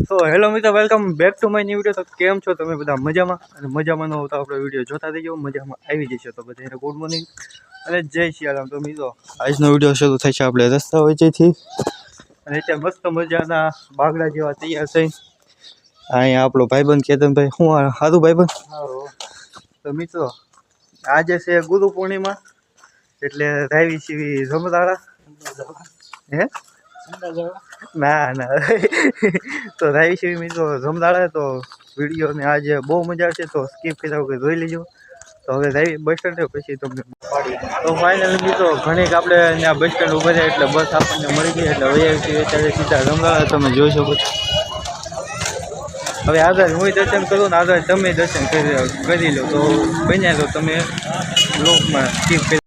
તો હેલો મિત્રો, welcome back to my new video. તો કેમ છો તમે બધા? મજામાં? અને મજામાં ન હોય તો આપણો વિડીયો જોતા રહીજો, મજામાં આવી જશે. તો બધાને ગુડ મોર્નિંગ અને જય સિયારામ. તો મિત્રો આજનો વિડીયો શરૂ થાય છે આપણે રસ્તા વચ્ચેથી, અને ત્યાં મસ્ત મજાના બાગડા જેવા તૈયાર થઈ. અહીંયા આપણો ભાઈબંધ કેતનભાઈ, શું સારું ભાઈબંધ? તો મિત્રો આજે છે ગુરુ પૂર્ણિમા, એટલે રાવી સીવી જમરાળા હે ના ના તો રાવી સીવી મિત્રો જમરાળા. તો વિડીયોને આજે બહુ મજા આવશે, તો સ્કીપ કર્યા વગર જોઈ લેજો. તો હવે રાવી બસ સ્ટેન્ડ પછી તમને તો ફાઇનલી મિત્રો ઘણીક આપણે ત્યાં બસ સ્ટેન્ડ ઉભા રહ્યા, એટલે બસ આપણને મળી ગઈ, એટલે હવે અત્યારે સીધા જમરાળા તમે જોઈ શકો છો. હવે આગળ હું દર્શન કરું ને આગળ તમે દર્શન કરી લો, તો બન્યા તો તમે બ્લોગમાં સ્કીપ કરી.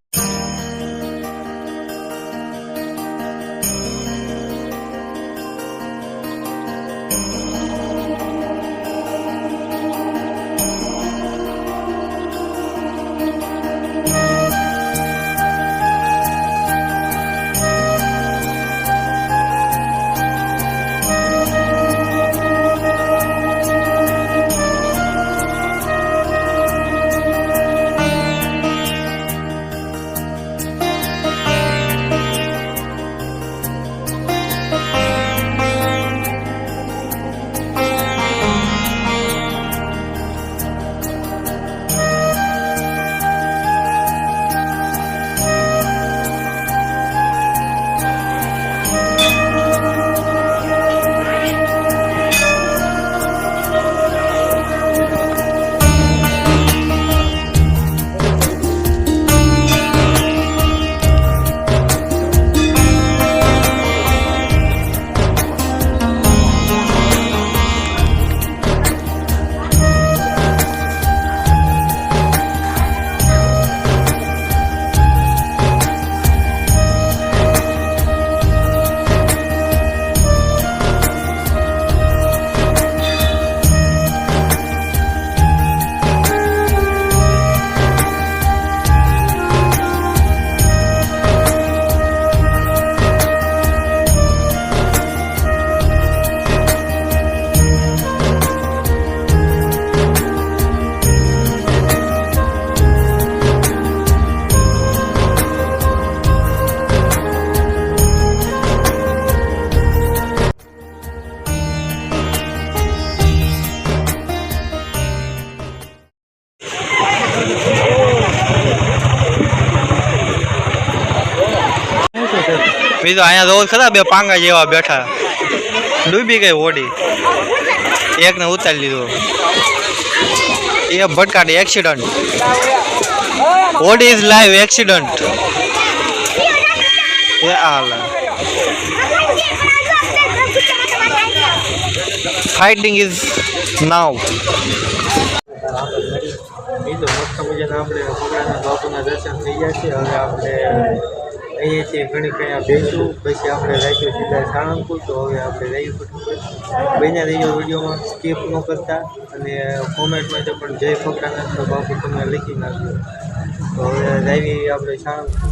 બીજો અહીંયા રોડ ખરા બે પાંગા જેવા બેઠા, ડૂબી ગઈ ઓડી, એકને ઉતારી લીધો, એ ભટકાડી accident. Audi is live accident. એ હાલ ફાઇટિંગ ઇઝ નાવ. બીજો મસ્ત મજાના આપણે ભગવાનના બાપુના દર્શન થઈ ગયા છે. હવે આપણે અહીંયાથી ઘણી કંઈ બેસું, પછી આપણે રાખ્યું સીધા સાળંગપુર. તો હવે આપણે રહી બન્યા રહીએ વિડીયોમાં, સ્કીપ ન કરતા, અને કોમેન્ટમાં તો પણ જય ફકરાના બાપુ તમે લખી નાખ્યો. તો હવે રાવી આપણે સાળંગપુર.